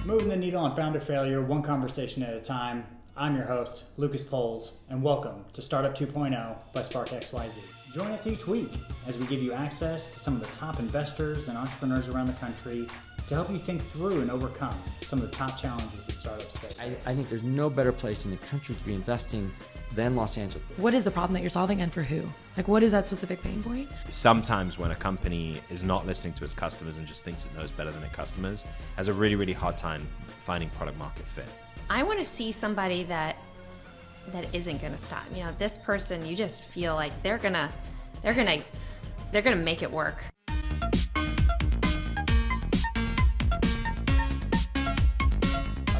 Moving the needle on founder failure, one conversation at a time. I'm your host, Lucas Poles, and welcome to Startup 2.0 by Spark XYZ. Join us each week as we give you access to some of the top investors and entrepreneurs around the country to help you think through and overcome some of the top challenges that startups face. I think there's no better place in the country to be investing than Los Angeles. What is the problem that you're solving and for who? Like, what is that specific pain point? Sometimes when a company is not listening to its customers and just thinks it knows better than its customers, has a really, really hard time finding product market fit. I want to see somebody that isn't going to stop. You know, this person, you just feel like they're gonna make it work.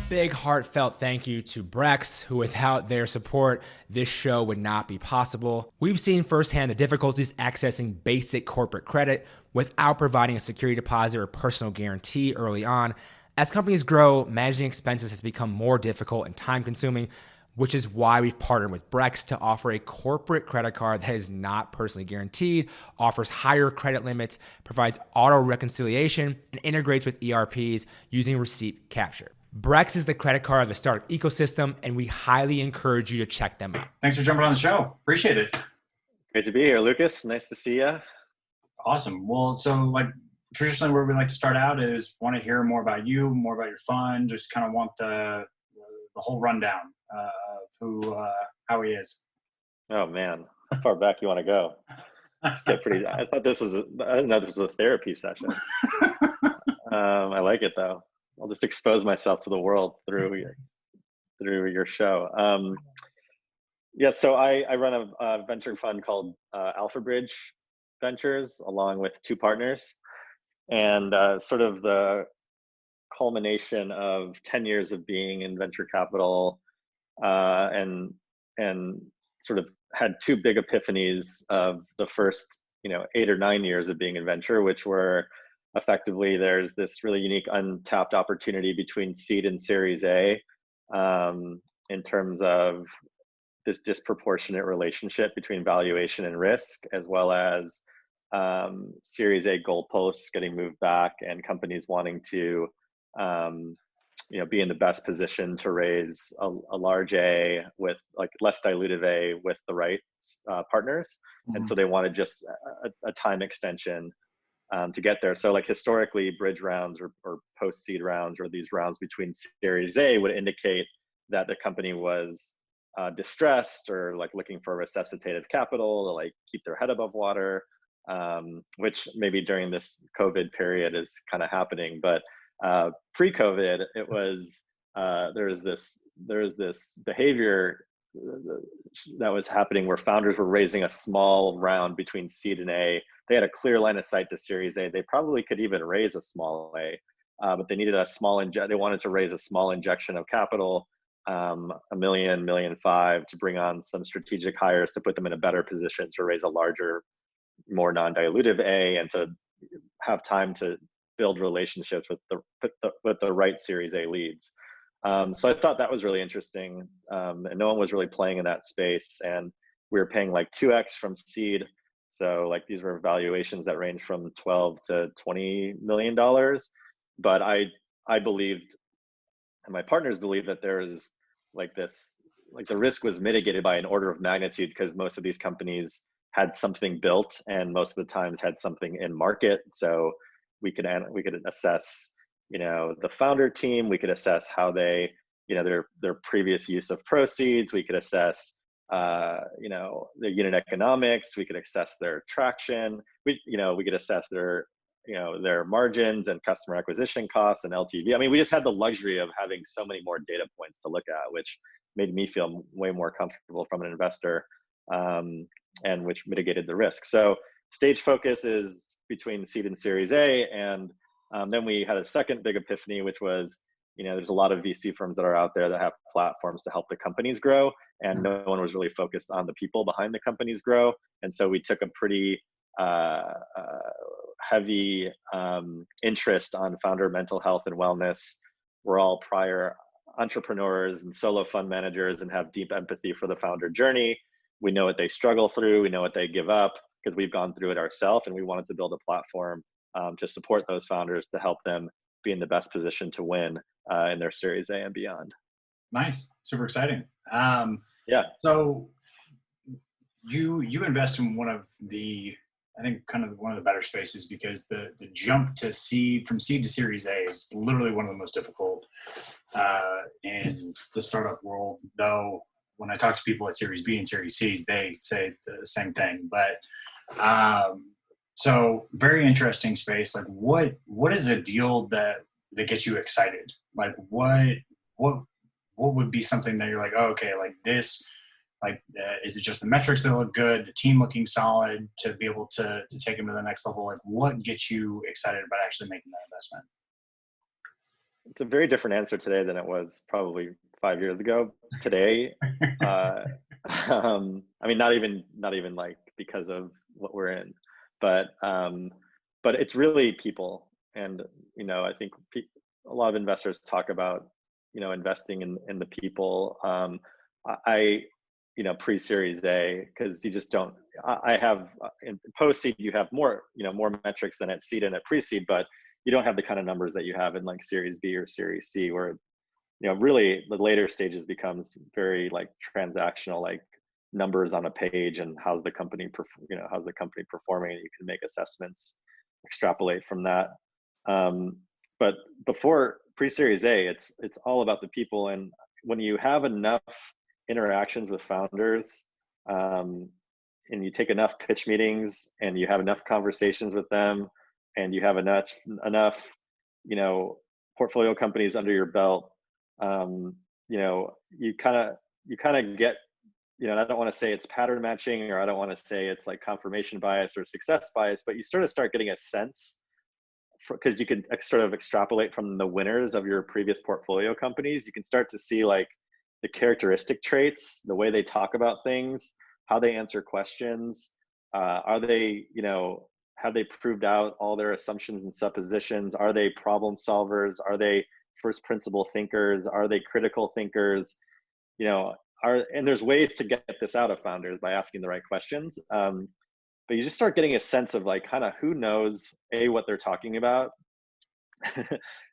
Big heartfelt thank you to Brex, who without their support, this show would not be possible. We've seen firsthand the difficulties accessing basic corporate credit without providing a security deposit or personal guarantee early on. As companies grow, managing expenses has become more difficult and time consuming, which is why we've partnered with Brex to offer a corporate credit card that is not personally guaranteed, offers higher credit limits, provides auto reconciliation, and integrates with ERPs using receipt capture. Brex is the credit card of the startup ecosystem, and we highly encourage you to check them out. Thanks for jumping on the show. Appreciate it. Great to be here, Lucas. Nice to see you. Awesome. Well, so traditionally where we like to start out is want to hear more about you, more about your fund, just kind of want the whole rundown of Howie is. Oh man, how far back you want to go? Let's get pretty. I didn't know this was a therapy session. I like it though. I'll just expose myself to the world through your show. So I run a venture fund called Alpha Bridge Ventures, along with two partners, and sort of the culmination of 10 years of being in venture capital, and sort of had two big epiphanies of the first 8 or 9 years of being in venture, which were effectively there's this really unique untapped opportunity between seed and Series A, in terms of this disproportionate relationship between valuation and risk, as well as Series A goalposts getting moved back and companies wanting to be in the best position to raise a large A with less dilutive A with the right partners. Mm-hmm. And so they wanted just a time extension to get there. So historically, bridge rounds or post-seed rounds, or these rounds between Series A, would indicate that the company was distressed or looking for resuscitative capital to keep their head above water, which maybe during this COVID period is kind of happening. But pre-COVID, it was there was this behavior that was happening where founders were raising a small round between seed and A. They had a clear line of sight to Series A. They probably could even raise a small A, but they needed a small they wanted to raise a small injection of capital, $1 million, $1.5 million, to bring on some strategic hires to put them in a better position to raise a larger, more non-dilutive A, and to have time to build relationships with the right Series A leads. So I thought that was really interesting, and no one was really playing in that space, and we were paying 2x from seed. So these were valuations that range from $12 to $20 million. But I believed, and my partners believed, that there is the risk was mitigated by an order of magnitude, because most of these companies had something built and most of the times had something in market. So we could assess, the founder team. We could assess how they, their previous use of proceeds. We could assess the unit economics. We could assess their traction. We could assess their margins and customer acquisition costs and LTV. I mean, we just had the luxury of having so many more data points to look at, which made me feel way more comfortable from an investor, and which mitigated the risk. So stage focus is between seed and Series A. And then we had a second big epiphany, which was, there's a lot of VC firms that are out there that have platforms to help the companies grow, and no one was really focused on the people behind the companies grow. And so we took a pretty heavy interest on founder mental health and wellness. We're all prior entrepreneurs and solo fund managers and have deep empathy for the founder journey. We know what they struggle through. We know what they give up, because we've gone through it ourselves, and we wanted to build a platform to support those founders, to help them be in the best position to win in their Series A and beyond. Nice, super exciting. Yeah. So you invest in one of the, I think, kind of one of the better spaces, because the jump to seed, from seed to Series A, is literally one of the most difficult in the startup world. Though when I talk to people at Series B and Series C, they say the same thing. But so very interesting space. Like, what is a deal that gets you excited? Like, what would be something that you're like, oh, okay, like this. Like, is it just the metrics that look good, the team looking solid to be able to take them to the next level? Like, what gets you excited about actually making that investment? It's a very different answer today than it was probably 5 years ago. Today, I mean, not even like because of what we're in, but it's really people. And, I think a lot of investors talk about, investing in the people. Pre-Series A, because you just don't, I have in post-seed, you have more metrics than at seed and at pre-seed, but you don't have the kind of numbers that you have in like Series B or Series C, where, really the later stages becomes very like transactional, like numbers on a page and how's the company performing, and you can make assessments, extrapolate from that. But before pre-Series A, it's all about the people. And when you have enough interactions with founders, and you take enough pitch meetings and you have enough conversations with them, and you have enough portfolio companies under your belt, you kind of get, I don't want to say it's pattern matching, or I don't want to say it's like confirmation bias or success bias, but you start getting a sense, because you can sort of extrapolate from the winners of your previous portfolio companies. You can start to see like the characteristic traits, the way they talk about things, how they answer questions. Are they, have they proved out all their assumptions and suppositions? Are they problem solvers? Are they first principle thinkers? Are they critical thinkers? And there's ways to get this out of founders by asking the right questions. But you just start getting a sense of like kind of who knows what they're talking about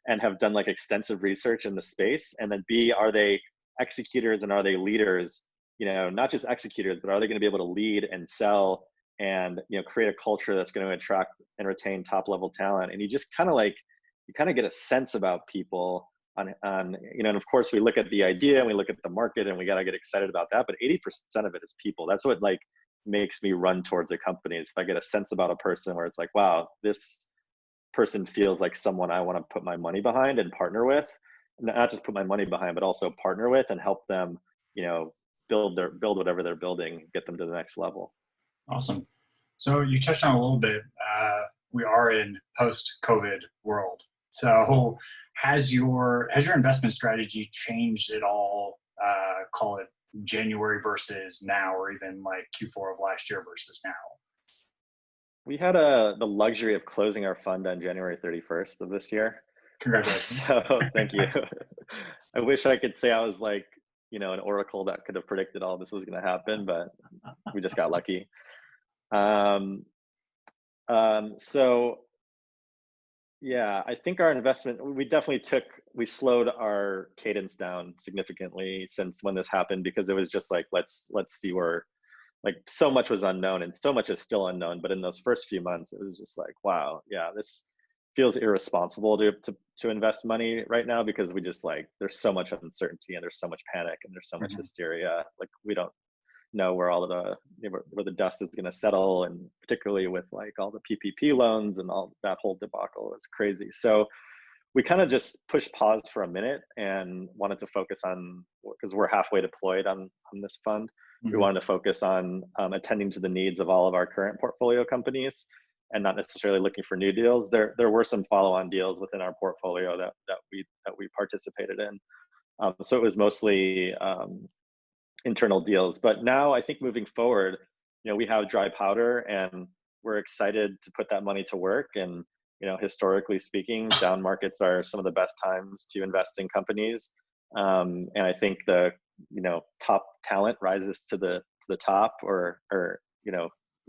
and have done like extensive research in the space, and then B, are they executors and are they leaders? Not just executors, but are they going to be able to lead and sell and create a culture that's going to attract and retain top level talent? And you just kind of get a sense about people on and of course we look at the idea and we look at the market and we got to get excited about that, but 80% of it is people. That's what like makes me run towards a company, is if I get a sense about a person where it's like, wow, this person feels like someone I want to put my money behind and partner with. Not just put my money behind, but also partner with and help them, build whatever they're building, get them to the next level. Awesome. So you touched on a little bit. We are in post-COVID world. So has your investment strategy changed at all? Call it January versus now, or even like Q4 of last year versus now? We had the luxury of closing our fund on January 31st of this year. Congratulations. So thank you. I wish I could say I was like, an oracle that could have predicted all this was going to happen, but we just got lucky. So yeah, I think our investment, we slowed our cadence down significantly since when this happened, because it was just like, let's see where, like, so much was unknown and so much is still unknown. But in those first few months, it was just like, wow, yeah, this feels irresponsible to invest money right now, because we just like, there's so much uncertainty and there's so much panic and there's so much hysteria. Like, we don't know where where the dust is going to settle, and particularly with like all the PPP loans and all that whole debacle is crazy. So we kind of just pushed pause for a minute and wanted to focus on, because we're halfway deployed on this fund. We wanted to focus on attending to the needs of all of our current portfolio companies and not necessarily looking for new deals. There were some follow-on deals within our portfolio that we participated in. So it was mostly internal deals. But now I think moving forward, we have dry powder and we're excited to put that money to work. And historically speaking, down markets are some of the best times to invest in companies. And I think the top talent rises to the top, or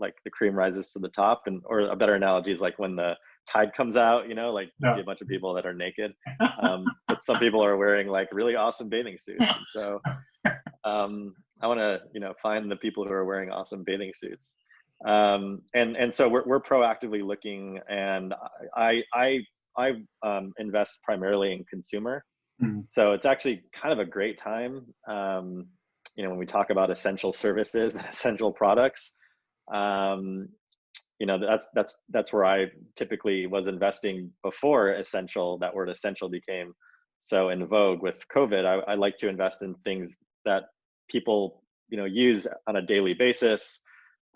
like the cream rises to the top. And or a better analogy is like when the tide comes out, you know, like you see a bunch of people that are naked, but some people are wearing like really awesome bathing suits. And so I want to, you know, find the people who are wearing awesome bathing suits. And so we're proactively looking, and I invest primarily in consumer. So it's actually kind of a great time. You know, when we talk about essential services and essential products, you know, that's where I typically was investing before essential. That word essential became so in vogue with COVID. I like to invest in things that people, you know, use on a daily basis.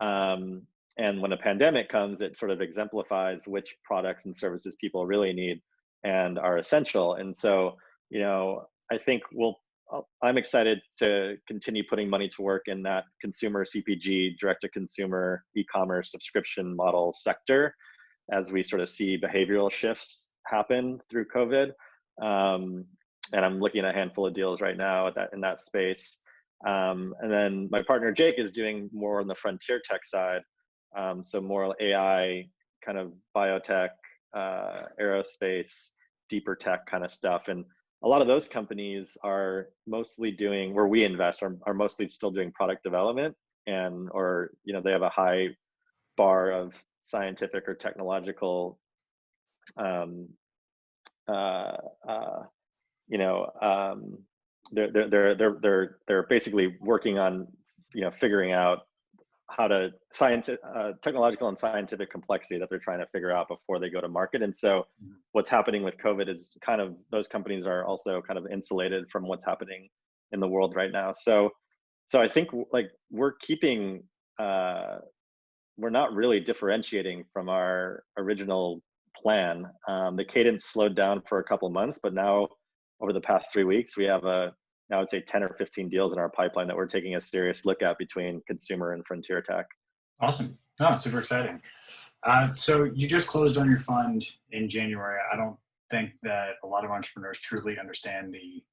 And when a pandemic comes, it sort of exemplifies which products and services people really need and are essential. And so, you know, I think I'm excited to continue putting money to work in that consumer CPG, direct-to-consumer, e-commerce subscription model sector as we sort of see behavioral shifts happen through COVID. And I'm looking at a handful of deals right now in that space. And then my partner Jake is doing more on the frontier tech side, so more AI, kind of biotech, aerospace, deeper tech kind of stuff. And a lot of those companies are mostly doing, where we invest, are mostly still doing product development, or, you know, they have a high bar of scientific or technological, you know, they're basically working on, you know, figuring out how to technological and scientific complexity that they're trying to figure out before they go to market. And so what's happening with COVID is kind of, those companies are also kind of insulated from what's happening in the world right now. So I think like we're not really differentiating from our original plan. The cadence slowed down for a couple months, but now over the past 3 weeks, we have I would say 10 or 15 deals in our pipeline that we're taking a serious look at between consumer and frontier tech. Awesome. Oh, super exciting. So you just closed on your fund in January. I don't think that a lot of entrepreneurs truly understand the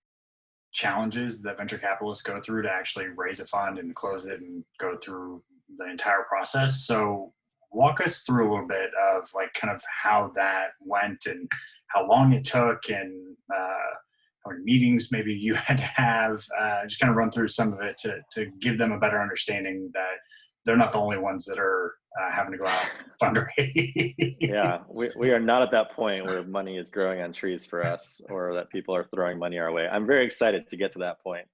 challenges that venture capitalists go through to actually raise a fund and close it and go through the entire process. So walk us through a little bit of like kind of how that went and how long it took, and how many meetings maybe you had to have, just kind of run through some of it to give them a better understanding that they're not the only ones that are having to go out and fundraise. Yeah, we are not at that point where money is growing on trees for us, or that people are throwing money our way. I'm very excited to get to that point,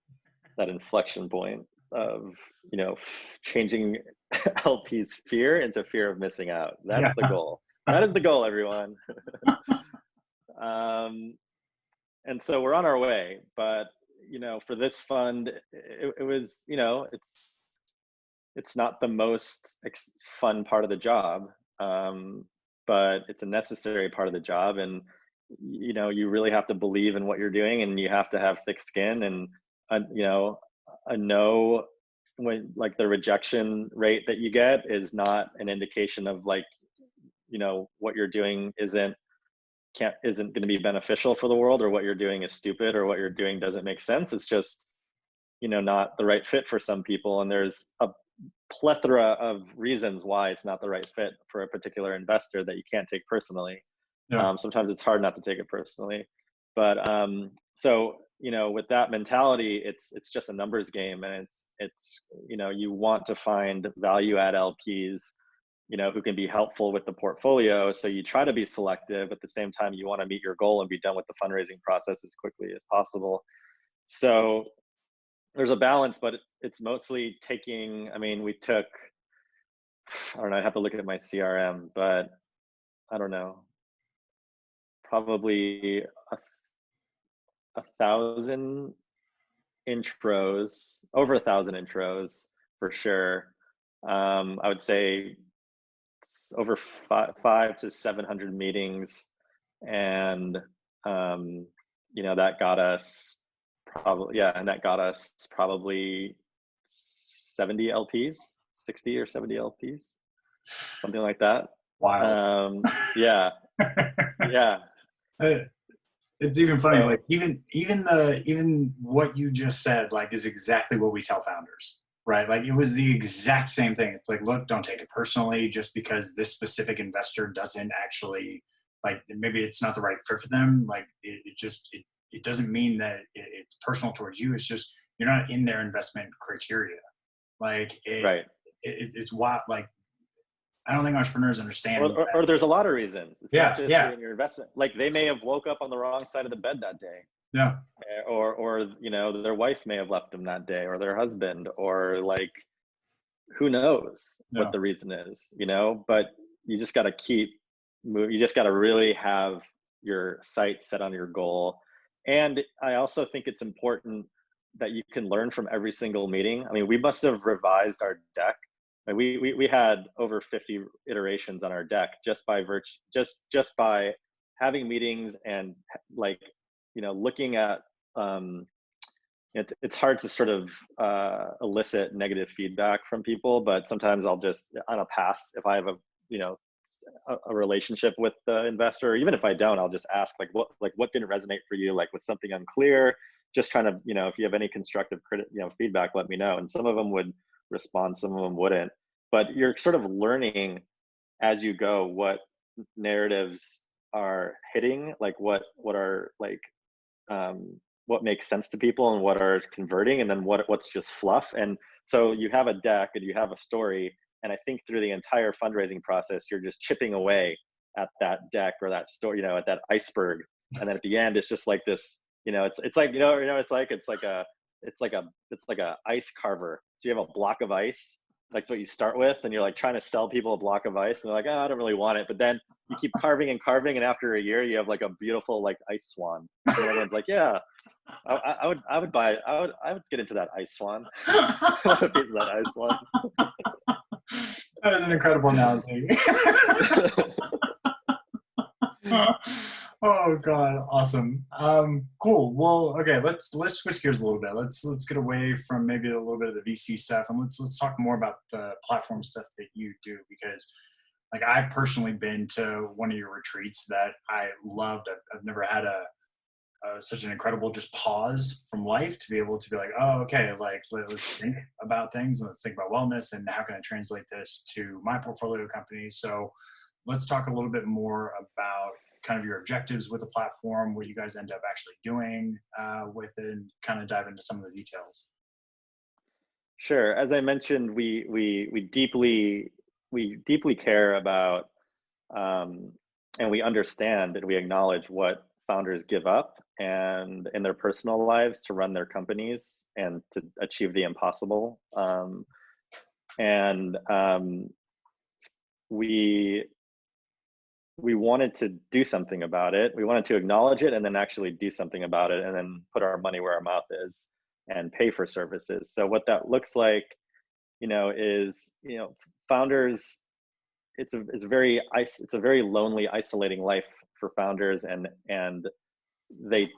that inflection point of, you know, changing LP's fear into fear of missing out. That's the goal. That is the goal, everyone. And so we're on our way, but, you know, for this fund, it was, you know, it's not the most fun part of the job, but it's a necessary part of the job. And, you know, you really have to believe in what you're doing, and you have to have thick skin, and, you know, when like the rejection rate that you get is not an indication of like, you know, what you're doing isn't going to be beneficial for the world, or what you're doing is stupid, or what you're doing doesn't make sense. It's just, you know, not the right fit for some people. And there's a plethora of reasons why it's not the right fit for a particular investor that you can't take personally. Yeah. Sometimes it's hard not to take it personally, but so, you know, with that mentality, it's just a numbers game, and it's you know, you want to find value add LPs, you know, who can be helpful with the portfolio. So you try to be selective. At the same time, you want to meet your goal and be done with the fundraising process as quickly as possible. So there's a balance, but it's mostly taking, I mean, we took, I don't know, I'd have to look at my CRM, but I don't know, probably 1,000 intros, over 1,000 intros for sure. I would say it's over 500 to 700 meetings, and you know, that got us probably 70 LPs, 60 or 70 LPs, something like that. Wow. Yeah. It's even funny, like even what you just said, like, is exactly what we tell founders. right? Like it was the exact same thing. It's like, look, don't take it personally just because this specific investor doesn't actually, like, maybe it's not the right fit for them. Like it doesn't mean that it's personal towards you. It's just, you're not in their investment criteria. Like Right. it's wild. Like, I don't think entrepreneurs understand. Or there's a lot of reasons. It's not just yeah, in your investment. Like they may have woke up on the wrong side of the bed that day. yeah, Or their wife may have left them that day, or their husband, or like who knows yeah. what the reason is, but you just got to you just got to really have your sight set on your goal. And I also think it's important that you can learn from every single meeting. I mean, we must have revised our deck. Like we had over 50 iterations on our deck just by just by having meetings and like, looking at, it's hard to sort of elicit negative feedback from people, but sometimes I'll just, on a pass, if I have a relationship with the investor, or even if I don't, I'll just ask what didn't resonate for you? Like, was something unclear? Just kind of, if you have any constructive feedback, let me know. And some of them would respond, some of them wouldn't. But you're sort of learning as you go what narratives are hitting, like what are like what makes sense to people and what are converting, and then what's just fluff. And so you have a deck and you have a story, and I think through the entire fundraising process, you're just chipping away at that deck or that story, at that iceberg. And then at the end, it's just like this, it's like, it's like a ice carver. So you have a block of ice, like what you start with, and you're like trying to sell people a block of ice, and they're like, oh, I don't really want it. But then you keep carving and carving, and after a year, you have like a beautiful like ice swan. And everyone's like, yeah, I would buy it. I would get into that ice swan. A piece of that ice swan. That is an incredible analogy. Oh God, awesome. Cool. Well, okay, let's switch gears a little bit. Let's get away from maybe a little bit of the VC stuff, and let's talk more about the platform stuff that you do, because like I've personally been to one of your retreats that I loved. I've never had such an incredible just pause from life to be able to be like, oh, okay, like let's think about things, and let's think about wellness, and how can I translate this to my portfolio companies. So let's talk a little bit more about kind of your objectives with the platform, what you guys end up actually doing with it, and kind of dive into some of the details. Sure. As I mentioned, we deeply care about, and we understand and we acknowledge what founders give up and in their personal lives to run their companies and to achieve the impossible. We wanted to do something about it. We wanted to acknowledge it and then actually do something about it, and then put our money where our mouth is and pay for services. So what that looks like, is, founders, it's a very lonely, isolating life for founders, and there's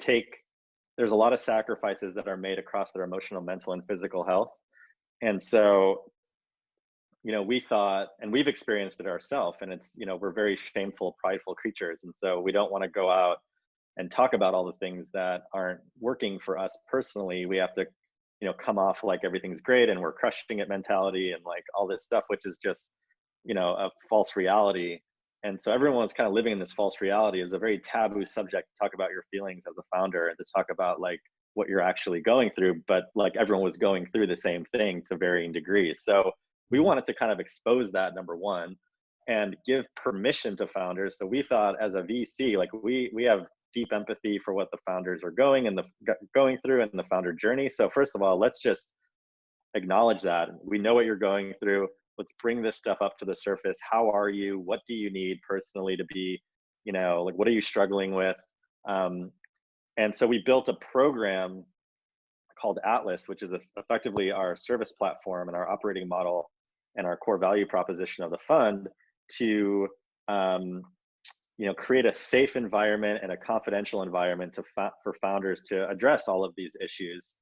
a lot of sacrifices that are made across their emotional, mental, and physical health. And so, we thought, and we've experienced it ourselves, and it's, we're very shameful, prideful creatures. And so we don't want to go out and talk about all the things that aren't working for us personally. We have to, come off like everything's great and we're crushing it mentality and like all this stuff, which is just, a false reality. And so everyone's kind of living in this false reality. Is a very taboo subject to talk about your feelings as a founder and to talk about like what you're actually going through, but like everyone was going through the same thing to varying degrees. So we wanted to kind of expose that, number one, and give permission to founders. So we thought, as a VC, like we have deep empathy for what the founders are going through and the founder journey. So first of all, let's just acknowledge that. We know what you're going through. Let's bring this stuff up to the surface. How are you? What do you need personally to be, like, what are you struggling with? And so we built a program called Atlas, which is effectively our service platform and our operating model and our core value proposition of the fund, to create a safe environment and a confidential environment for founders to address all of these issues,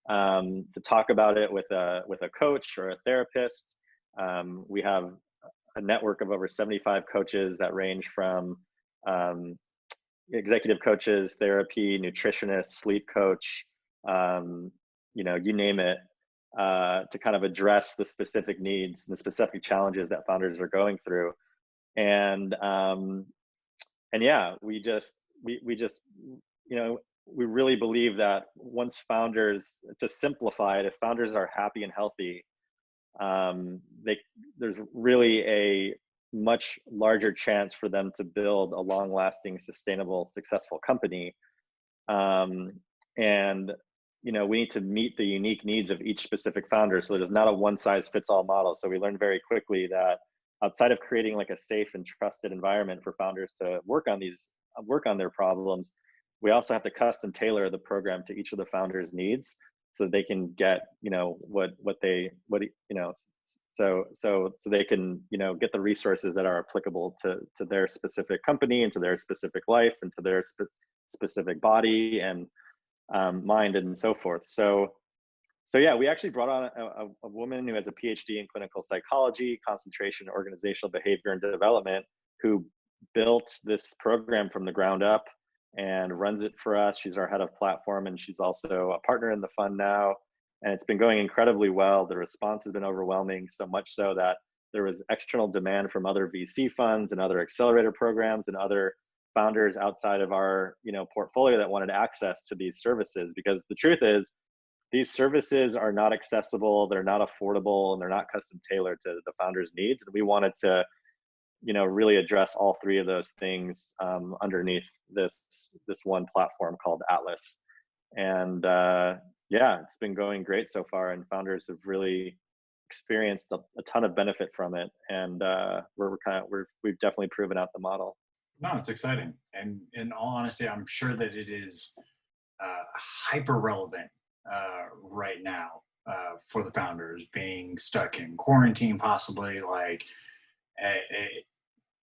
to talk about it with a coach or a therapist. We have a network of over 75 coaches that range from executive coaches, therapy, nutritionists, sleep coach, you name it. to kind of address the specific needs and the specific challenges that founders are going through. And yeah, we just we really believe that once founders, to simplify it, if founders are happy and healthy, there's really a much larger chance for them to build a long-lasting, sustainable, successful company. And we need to meet the unique needs of each specific founder. So there's not a one-size-fits-all model. So we learned very quickly that outside of creating like a safe and trusted environment for founders to work on their problems, we also have to custom tailor the program to each of the founders' needs, so they can get so they can get the resources that are applicable to their specific company and to their specific life and to their specific body and mind and so forth. So yeah, we actually brought on a woman who has a PhD in clinical psychology, concentration, organizational behavior, and development, who built this program from the ground up and runs it for us. She's our head of platform, and she's also a partner in the fund now. And it's been going incredibly well. The response has been overwhelming, so much so that there was external demand from other VC funds and other accelerator programs and other founders outside of our portfolio that wanted access to these services. Because the truth is, these services are not accessible, they're not affordable, and they're not custom tailored to the founders' needs. And we wanted to, really address all three of those things underneath this one platform called Atlas. And yeah, it's been going great so far, and founders have really experienced a ton of benefit from it. And we've definitely proven out the model. No, it's exciting. And in all honesty, I'm sure that it is hyper relevant right now for the founders being stuck in quarantine, possibly.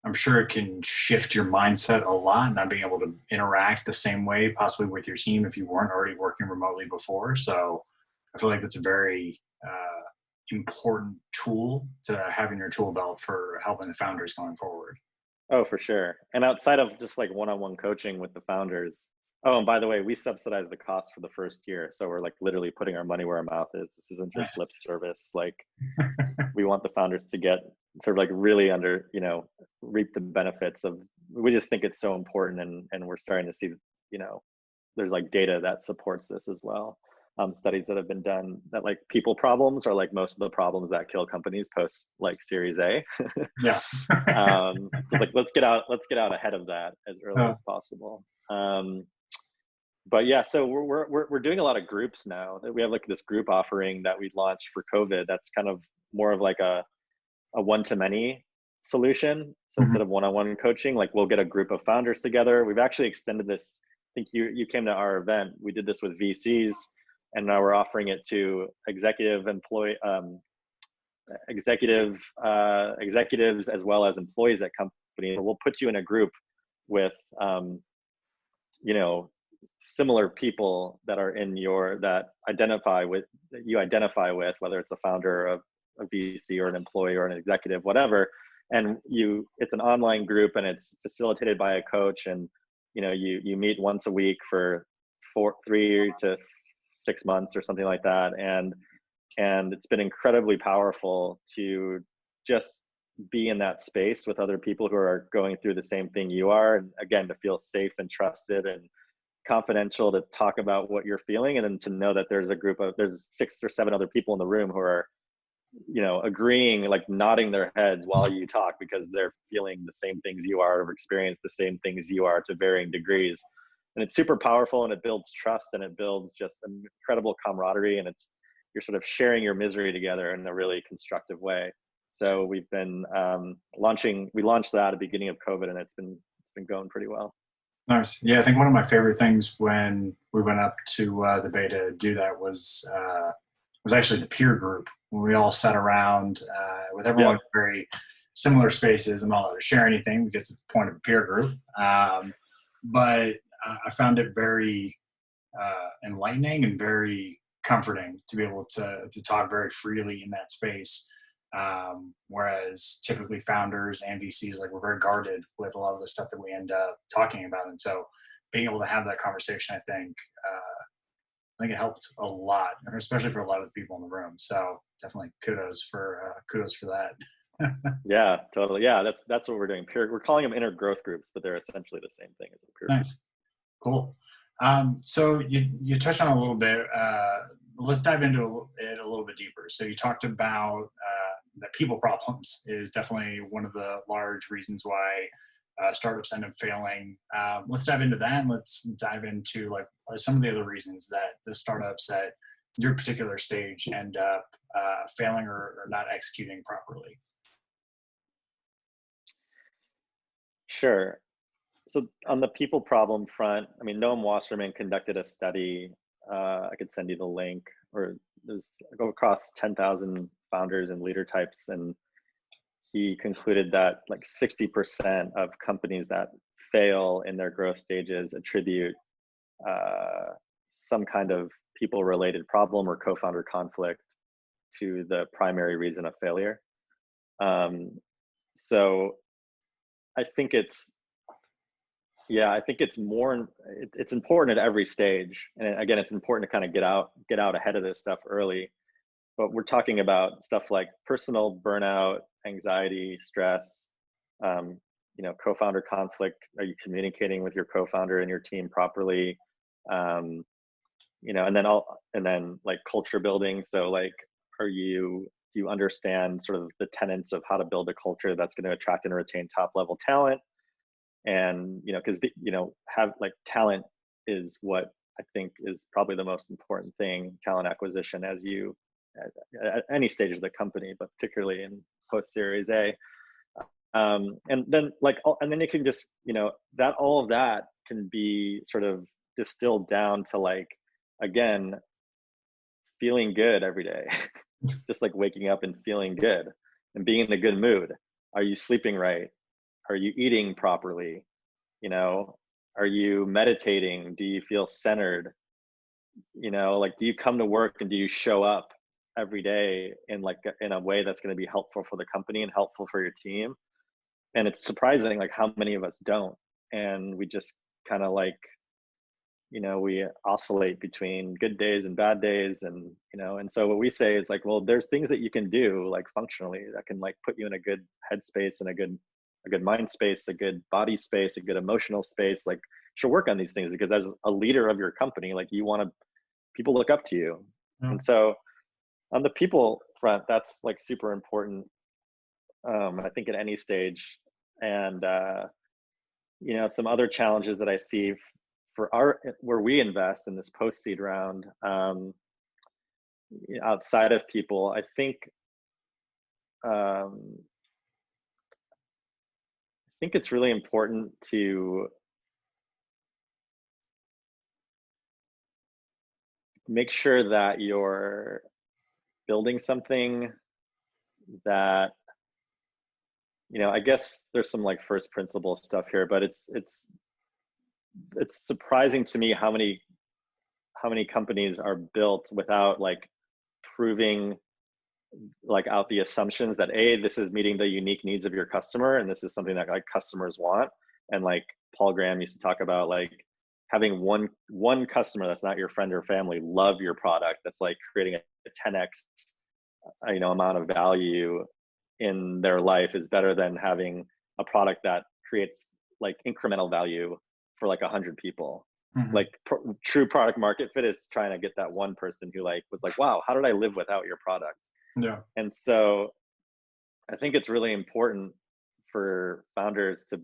I'm sure it can shift your mindset a lot, not being able to interact the same way possibly with your team if you weren't already working remotely before. So I feel like that's a very important tool to have in your tool belt for helping the founders going forward. Oh, for sure. And outside of just like one-on-one coaching with the founders, oh, and by the way, we subsidize the cost for the first year. So we're like literally putting our money where our mouth is. This isn't just lip service. Like we want the founders to get sort of like really reap the benefits of, we just think it's so important. And we're starting to see, there's like data that supports this as well. Studies that have been done that like people problems are like most of the problems that kill companies post like Series A. Yeah. So like let's get out ahead of that as early as possible. But yeah, so we're doing a lot of groups now. We have like this group offering that we launched for COVID. That's kind of more of like a one-to-many solution. So instead of one-on-one coaching, like we'll get a group of founders together. We've actually extended this. I think you came to our event. We did this with VCs. And now we're offering it to executives as well as employees at companies. We'll put you in a group with, similar people that are that you identify with, whether it's a founder of a VC or an employee or an executive, whatever. And it's an online group, and it's facilitated by a coach. And you meet once a week for 3 to 6 months or something like that. And it's been incredibly powerful to just be in that space with other people who are going through the same thing you are. And again, to feel safe and trusted and confidential to talk about what you're feeling. And then to know that there's 6 or 7 other people in the room who are, agreeing, like nodding their heads while you talk, because they're feeling the same things you are, or experience the same things you are to varying degrees. And it's super powerful, and it builds trust, and it builds just an incredible camaraderie, and you're sort of sharing your misery together in a really constructive way. So we've been we launched that at the beginning of COVID, and it's been going pretty well. Nice. Yeah, I think one of my favorite things when we went up to the Bay to do that was actually the peer group, when we all sat around with everyone in very similar spaces and not allowed to share anything because it's the point of a peer group. But I found it very enlightening and very comforting to be able to talk very freely in that space. Whereas typically founders and VCs, like, we're very guarded with a lot of the stuff that we end up talking about. And so being able to have that conversation, I think, I think it helped a lot, especially for a lot of the people in the room. So definitely kudos for that. Yeah, totally. Yeah, that's what we're doing. We're calling them inner growth groups, but they're essentially the same thing as a peer group. Nice, cool. So you touched on a little bit. Let's dive into it a little bit deeper. So you talked about that people problems is definitely one of the large reasons why startups end up failing. Let's dive into that. And let's dive into like some of the other reasons that the startups at your particular stage end up failing or not executing properly. Sure. So on the people problem front, I mean, Noam Wasserman conducted a study. I could send you the link, or go across 10,000 founders and leader types, and he concluded that like 60% of companies that fail in their growth stages attribute some kind of people-related problem or co-founder conflict to the primary reason of failure. So I think it's it's important at every stage. And again, it's important to kind of get out ahead of this stuff early. But we're talking about stuff like personal burnout, anxiety, stress, co-founder conflict. Are you communicating with your co-founder and your team properly? And then like culture building. So like, do you understand sort of the tenets of how to build a culture that's going to attract and retain top level talent? And, because, have like talent is what I think is probably the most important thing, talent acquisition at any stage of the company, but particularly in post Series A. And then it can just, that all of that can be sort of distilled down to like, again, feeling good every day, just like waking up and feeling good and being in a good mood. Are you sleeping right? Are you eating properly? Are you meditating? Do you feel centered? Do you come to work and do you show up every day in a way that's going to be helpful for the company and helpful for your team? And it's surprising like how many of us don't. And we just kind of like, we oscillate between good days and bad days. And, and so what we say is like, well, there's things that you can do like functionally that can like put you in a good headspace and a good mind space, a good body space, a good emotional space. Like, should work on these things because as a leader of your company, like people look up to you. Mm-hmm. And so on the people front, that's like super important. I think at any stage. And, some other challenges that I see where we invest in this post-seed round, outside of people, I think it's really important to make sure that you're building something that, I guess there's some like first principle stuff here, but it's surprising to me how many companies are built without like proving like out the assumptions that this is meeting the unique needs of your customer and this is something that like customers want. And like Paul Graham used to talk about like having one customer that's not your friend or family love your product, that's like creating a 10x amount of value in their life is better than having a product that creates like incremental value for like 100 people. Mm-hmm. Like true product market fit is trying to get that one person who like was like, wow, how did I live without your product? Yeah. And so I think it's really important for founders to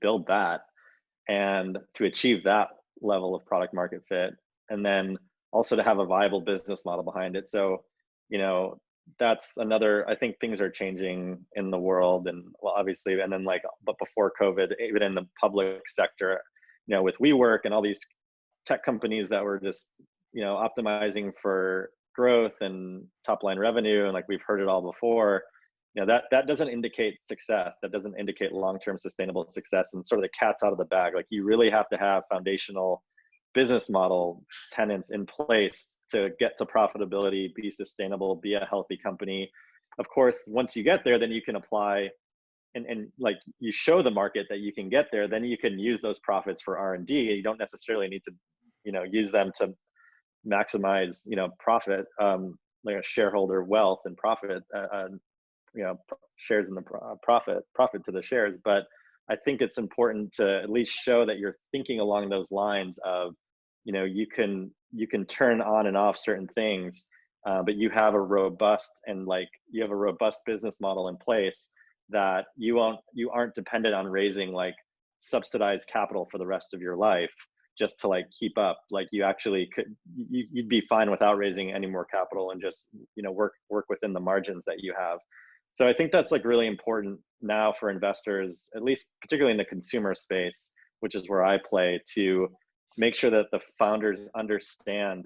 build that and to achieve that level of product market fit, and then also to have a viable business model behind it. So, that's another, I think things are changing in the world, and well, obviously, and then but before COVID, even in the public sector, with WeWork and all these tech companies that were just, optimizing for growth and top line revenue. And like, we've heard it all before, that doesn't indicate success. That doesn't indicate long-term sustainable success, and sort of the cat's out of the bag. Like, you really have to have foundational business model tenants in place to get to profitability, be sustainable, be a healthy company. Of course, once you get there, then you can apply and like you show the market that you can get there, then you can use those profits for R&D. You don't necessarily need to use them to maximize, profit, like a shareholder wealth and profit, shares in the profit to the shares. But I think it's important to at least show that you're thinking along those lines of, you can turn on and off certain things, but you have a robust business model in place that you aren't dependent on raising like subsidized capital for the rest of your life just to like keep up. Like you actually you'd be fine without raising any more capital and just, work within the margins that you have. So I think that's like really important now for investors, at least particularly in the consumer space, which is where I play, to make sure that the founders understand,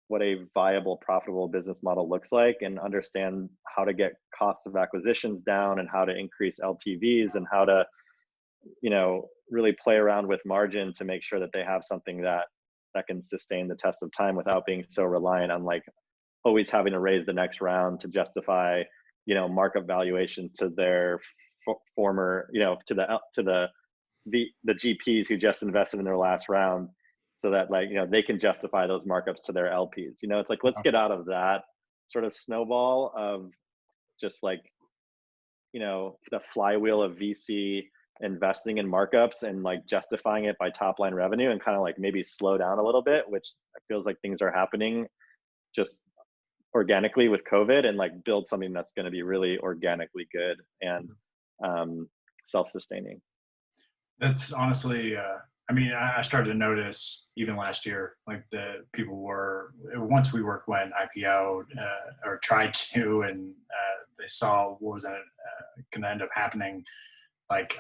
what a viable, profitable business model looks like, and understand how to get costs of acquisitions down and how to increase LTVs and how to, really play around with margin to make sure that they have something that can sustain the test of time without being so reliant on like always having to raise the next round to justify, markup valuation to their former, to the GPs who just invested in their last round, so that like, they can justify those markups to their LPs. It's like, let's get out of that sort of snowball of just like, the flywheel of VC investing in markups and like justifying it by top line revenue, and kind of like maybe slow down a little bit, which feels like things are happening just organically with COVID, and like build something that's going to be really organically good and self-sustaining. That's honestly, I started to notice even last year, like the people were, once WeWork went IPO or tried to, and they saw what was going to end up happening. Like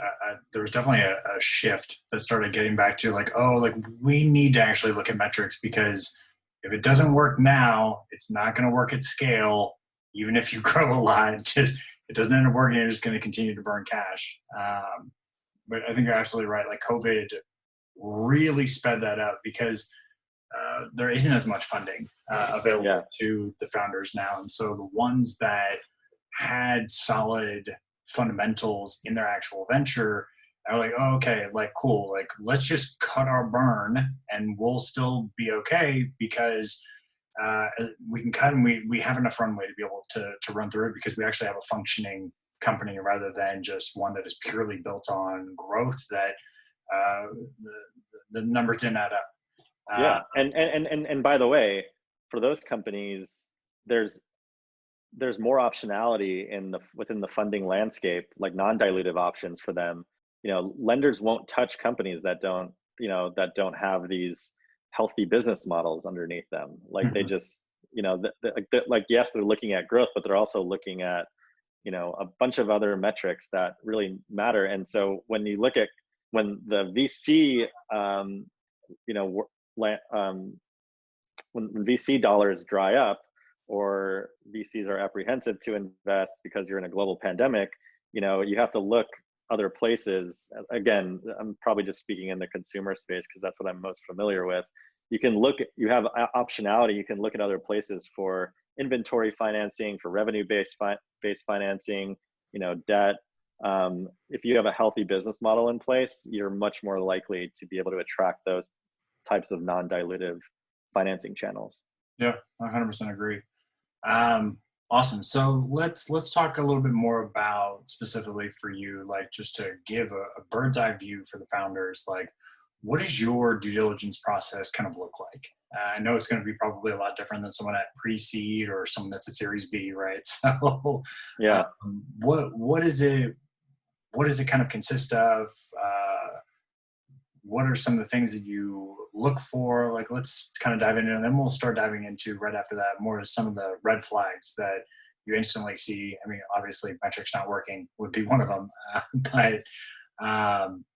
there was definitely a shift that started getting back to like, oh, like we need to actually look at metrics, because if it doesn't work now, it's not going to work at scale. Even if you grow a lot, it doesn't end up working. You're just going to continue to burn cash. But I think you're absolutely right. Like COVID really sped that up, because there isn't as much funding available to the founders now. And so the ones that had solid fundamentals in their actual venture are like, oh, okay, like cool, like let's just cut our burn and we'll still be okay, because we can cut and we have enough runway to be able to run through it, because we actually have a functioning company rather than just one that is purely built on growth that the numbers didn't add up. And by the way, for those companies, there's more optionality within the funding landscape, like non-dilutive options for them. Lenders won't touch companies that don't have these healthy business models underneath them. Like they just, yes, they're looking at growth, but they're also looking at, a bunch of other metrics that really matter. And so when you look at when the VC, when VC dollars dry up, or VCs are apprehensive to invest because you're in a global pandemic, you have to look other places. Again, I'm probably just speaking in the consumer space because that's what I'm most familiar with. You have optionality. You can look at other places for inventory financing, for revenue-based financing, debt. If you have a healthy business model in place, you're much more likely to be able to attract those types of non-dilutive financing channels. Yeah, 100% agree. Awesome. So let's talk a little bit more about specifically for you, like just to give a bird's eye view for the founders, like what does your due diligence process kind of look like? I know it's going to be probably a lot different than someone at pre-seed or someone that's at Series B, right? So yeah, what is it? What does it kind of consist of? What are some of the things that you look for? Like, let's kind of dive into it, and then we'll start diving into right after that more of some of the red flags that you instantly see. I mean, obviously metrics not working would be one of them, but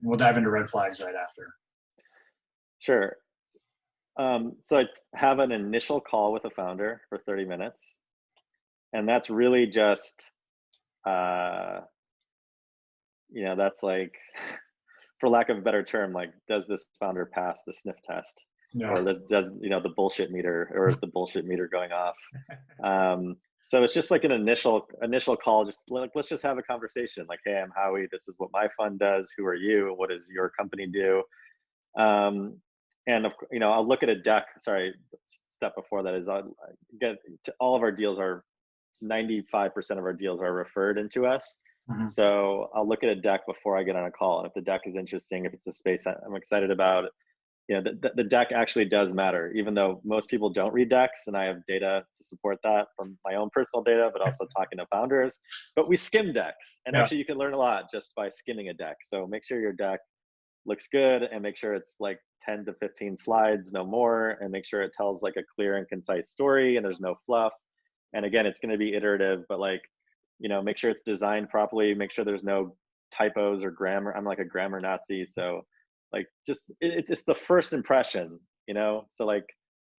we'll dive into red flags right after. Sure. So I have an initial call with a founder for 30 minutes. And that's really just, that's like, for lack of a better term, like, does this founder pass the sniff test? Yeah. Or does the bullshit meter, or is the bullshit meter going off? So it's just like an initial call. Just like, let's just have a conversation. Like, hey, I'm Howie. This is what my fund does. Who are you? What does your company do? And I'll look at a deck. Sorry, step before that is I'll get to all of our deals are 95% of our deals are referred into us. Mm-hmm. So I'll look at a deck before I get on a call. And if the deck is interesting, if it's a space I'm excited about, the deck actually does matter, even though most people don't read decks, and I have data to support that from my own personal data, but also talking to founders. But we skim decks, and actually you can learn a lot just by skimming a deck. So make sure your deck looks good, and make sure it's like 10 to 15 slides, no more, and make sure it tells like a clear and concise story and there's no fluff. And again, it's going to be iterative, but like, make sure it's designed properly, make sure there's no typos or grammar. I'm like a grammar Nazi. So like, just, it's the first impression, So like,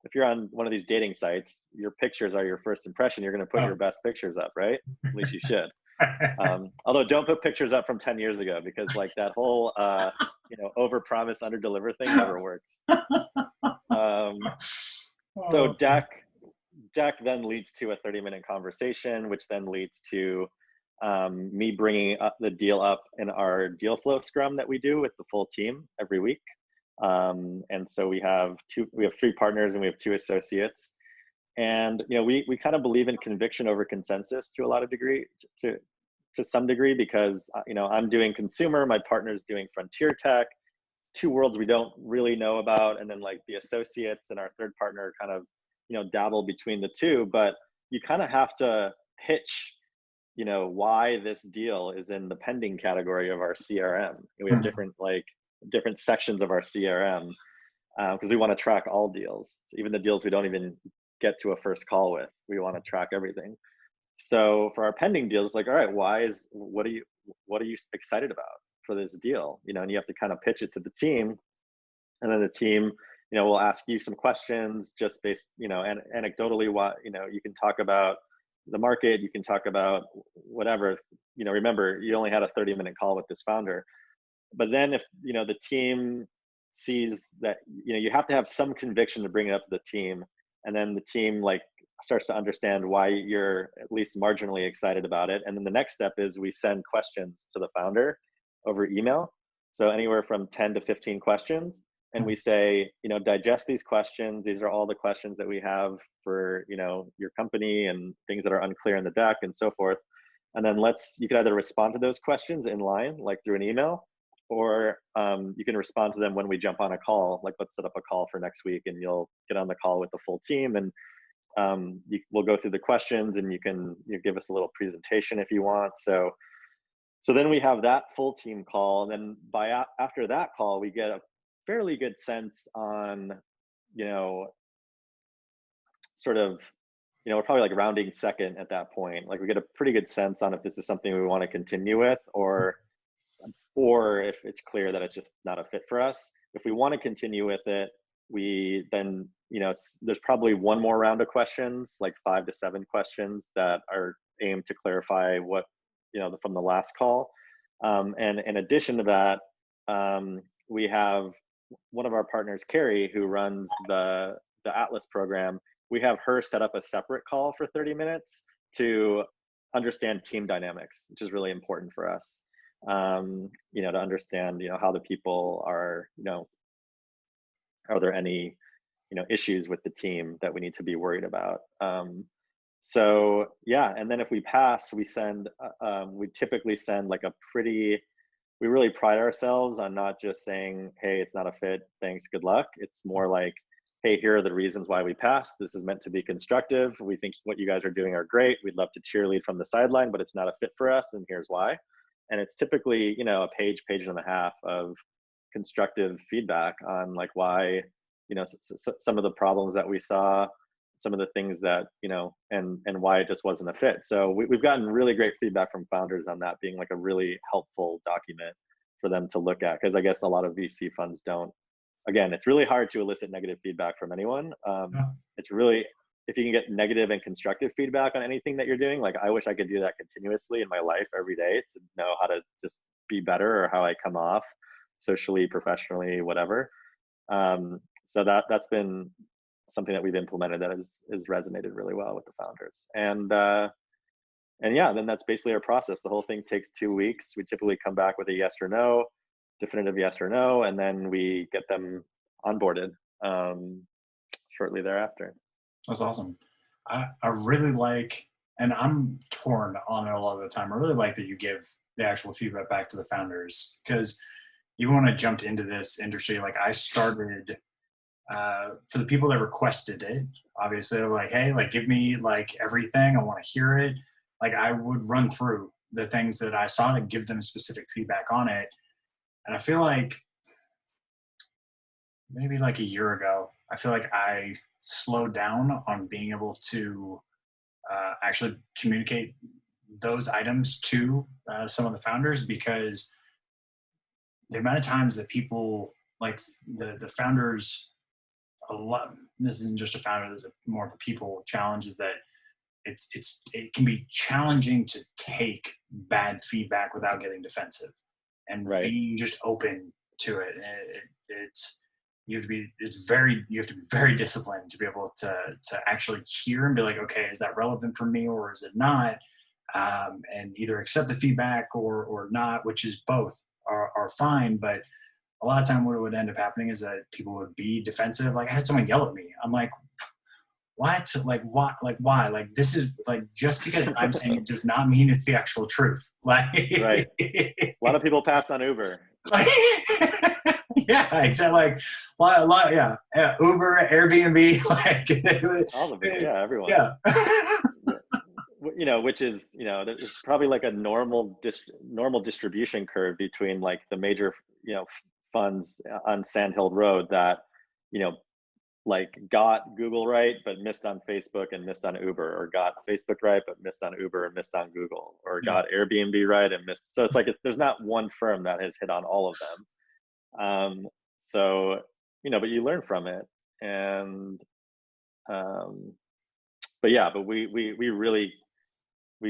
if you're on one of these dating sites, your pictures are your first impression. You're going to put your best pictures up, right? At least you should. Although don't put pictures up from 10 years ago, because like that whole, over promise, under deliver thing never works. So deck then leads to a 30-minute conversation, which then leads to me bringing up the deal up in our deal flow scrum that we do with the full team every week. And so we have 3 partners and we have 2 associates. And we kind of believe in conviction over consensus to a lot of degree, to some degree, because I'm doing consumer, my partner's doing frontier tech. It's 2 worlds we don't really know about, and then like the associates and our third partner kind of dabble between the 2. But you kind of have to pitch why this deal is in the pending category of our CRM. And we have different sections of our CRM because we want to track all deals. So even the deals we don't even get to a first call with, we want to track everything. So for our pending deals, like, all right, what are you excited about for this deal? And you have to kind of pitch it to the team, and then the team, will ask you some questions just based, and anecdotally, what, you can talk about the market, you can talk about whatever, remember, you only had a 30-minute call with this founder. But then if, the team sees that, you have to have some conviction to bring it up to the team. And then the team like starts to understand why you're at least marginally excited about it. And then the next step is we send questions to the founder over email. So anywhere from 10 to 15 questions. And we say, digest these questions. These are all the questions that we have for, your company and things that are unclear in the deck and so forth. And then you can either respond to those questions in line, like through an email, or you can respond to them when we jump on a call. Like, let's set up a call for next week, and you'll get on the call with the full team, and we'll go through the questions, and you give us a little presentation if you want. So then we have that full team call, and then after that call, we get a fairly good sense on, sort of, we're probably like rounding second at that point. Like we get a pretty good sense on if this is something we want to continue with, or if it's clear that it's just not a fit for us. If we want to continue with it, we then, there's probably one more round of questions, like 5 to 7 questions that are aimed to clarify what, from the last call. And in addition to that, we have one of our partners, Carrie, who runs the Atlas program. We have her set up a separate call for 30 minutes to understand team dynamics, which is really important for us. To understand, how the people are, are there any, issues with the team that we need to be worried about? So yeah, and then if we pass, we typically send like we really pride ourselves on not just saying, hey, it's not a fit, thanks, good luck. It's more like, hey, here are the reasons why we passed. This is meant to be constructive. We think what you guys are doing are great. We'd love to cheerlead from the sideline, but it's not a fit for us, and here's why. And it's typically, a page and a half of constructive feedback on like why, some of the problems that we saw, some of the things that, and why it just wasn't a fit. So we've gotten really great feedback from founders on that being like a really helpful document for them to look at. Because I guess a lot of VC funds don't. Again, it's really hard to elicit negative feedback from anyone. It's really, if you can get negative and constructive feedback on anything that you're doing, like I wish I could do that continuously in my life every day to know how to just be better or how I come off socially, professionally, whatever. So that's been something that we've implemented that is resonated really well with the founders. And yeah, then that's basically our process. The whole thing takes 2 weeks. We typically come back with a yes or no, definitive yes or no, and then we get them onboarded shortly thereafter. That's awesome. I really like, and I'm torn on it a lot of the time. I really like that you give the actual feedback back to the founders, because even when I jumped into this industry, like I started for the people that requested it, obviously they're like, hey, like give me like everything. I want to hear it. Like I would run through the things that I saw to give them specific feedback on it. And I feel like maybe like a year ago, I feel like I slowed down on being able to actually communicate those items to some of the founders, because the amount of times that people, like the founders, a lot, this isn't just a founder, there's more of a people challenge, is that it can be challenging to take bad feedback without getting defensive, and being just open to it. You have to be very disciplined to be able to actually hear and be like, okay, is that relevant for me or is it not? And either accept the feedback or not, which is both are fine. But a lot of time what would end up happening is that people would be defensive. Like I had someone yell at me. I'm like, what? Like what? Like why? Like this is like, just because I'm saying it does not mean it's the actual truth. Like right. A lot of people pass on Uber. Like, yeah, exactly. Like yeah, Uber, Airbnb, like all of it. Yeah, everyone. Yeah. You know, which is, you know, there's probably like a normal distribution curve between like the major, you know, funds on Sandhill Road that, you know, like got Google right but missed on Facebook and missed on Uber, or got Facebook right but missed on Uber and missed on Google, or got Airbnb right and missed. So it's like there's not one firm that has hit on all of them. So, you know, but you learn from it. And but yeah, but we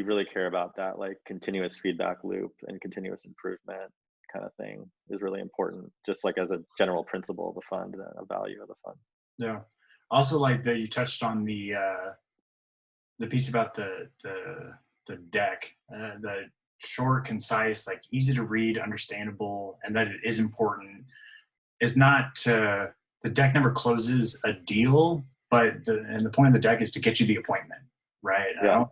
really care about that, like continuous feedback loop and continuous improvement kind of thing is really important, just like as a general principle of the fund and a value of the fund. Yeah. Also, like that you touched on the piece about the deck, the short, concise, like easy to read, understandable, and that it is important. Is not the deck never closes a deal, but the point of the deck is to get you the appointment, right? Yeah.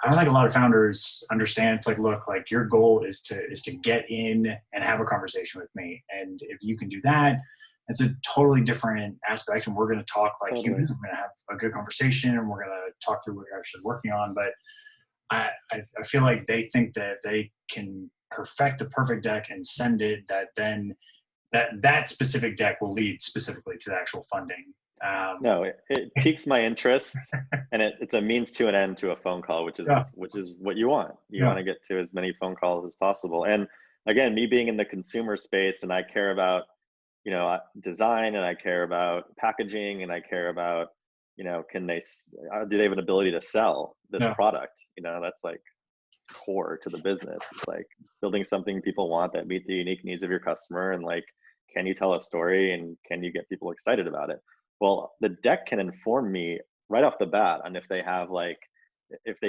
I don't think a lot of founders understand. It's like, look, like your goal is to get in and have a conversation with me, and if you can do that, it's a totally different aspect. And we're going to talk like humans. We're going to have a good conversation, and we're going to talk through what you're actually working on. But I feel like they think that if they can perfect the perfect deck and send it, that then that specific deck will lead specifically to the actual funding. No, it piques my interest, and it's a means to an end to a phone call, which is what you want. You want to get to as many phone calls as possible. And again, me being in the consumer space, and I care about, you know, design, and I care about packaging, and I care about, you know, do they have an ability to sell this product? You know, that's like core to the business. It's like building something people want that meet the unique needs of your customer, and like, can you tell a story, and can you get people excited about it? Well, the deck can inform me right off the bat on if they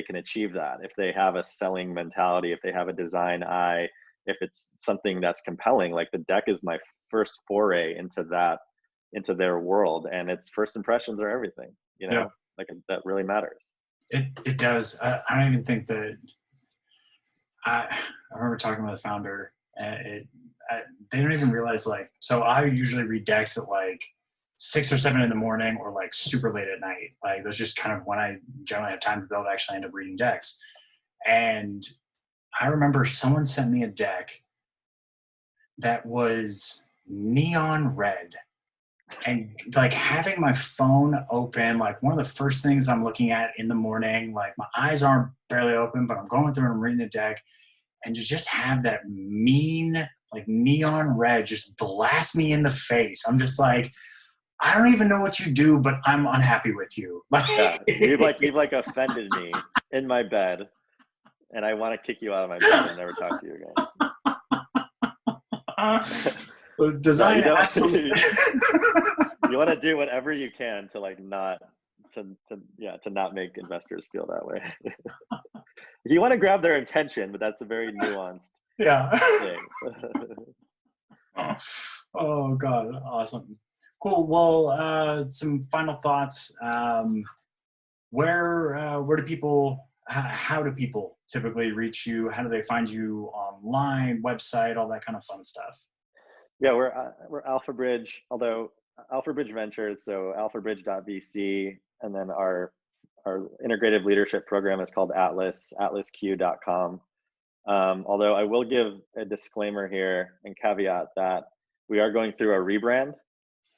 can achieve that, if they have a selling mentality, if they have a design eye, if it's something that's compelling. Like the deck is my first foray into their world, and its first impressions are everything, you know, like that really matters. It does. I don't even think that I remember talking with a founder, and they don't even realize, like, so I usually read decks at like 6 or 7 in the morning, or like super late at night. Like that's just kind of when I generally have time to be able to actually end up reading decks. And I remember someone sent me a deck that was neon red, and like having my phone open, like one of the first things I'm looking at in the morning, like my eyes aren't barely open, but I'm going through and I'm reading the deck, and to just have that mean, like neon red just blast me in the face. I'm just like, I don't even know what you do, but I'm unhappy with you. Yeah, you've like offended me in my bed, and I want to kick you out of my bed and never talk to you again. Design absolutely. You want to do whatever you can to like not to not make investors feel that way. You want to grab their attention, but that's a very nuanced thing. Oh God, awesome, cool. Well, some final thoughts. Where do people? How do people typically reach you? How do they find you online, website, all that kind of fun stuff? Yeah, we're Alpha Bridge, although Alpha Bridge Ventures, so thepitch.vc, and then our integrative leadership program is called atlasq.com. Although I will give a disclaimer here and caveat that we are going through a rebrand,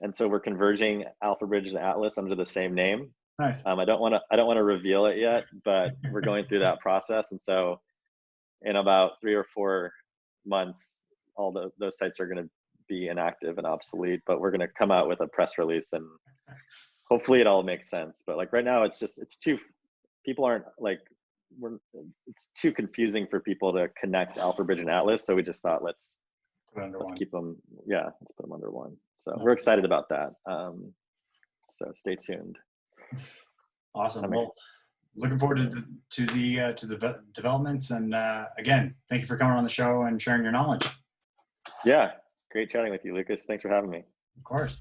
and so we're converging Alpha Bridge and Atlas under the same name. Nice. I don't want to reveal it yet, but we're going through that process, and so in about 3 or 4 months, all those sites are going to be inactive and obsolete. But we're going to come out with a press release, and hopefully it all makes sense. But like right now, it's too. People aren't like it's too confusing for people to connect Alpha Bridge and Atlas. So we just thought let's keep them. Yeah, let's put them under one. So we're excited about that. So stay tuned. Awesome. Well, looking forward to the developments, and again, thank you for coming on the show and sharing your knowledge. Yeah, great chatting with you, Lucas. Thanks for having me. Of course.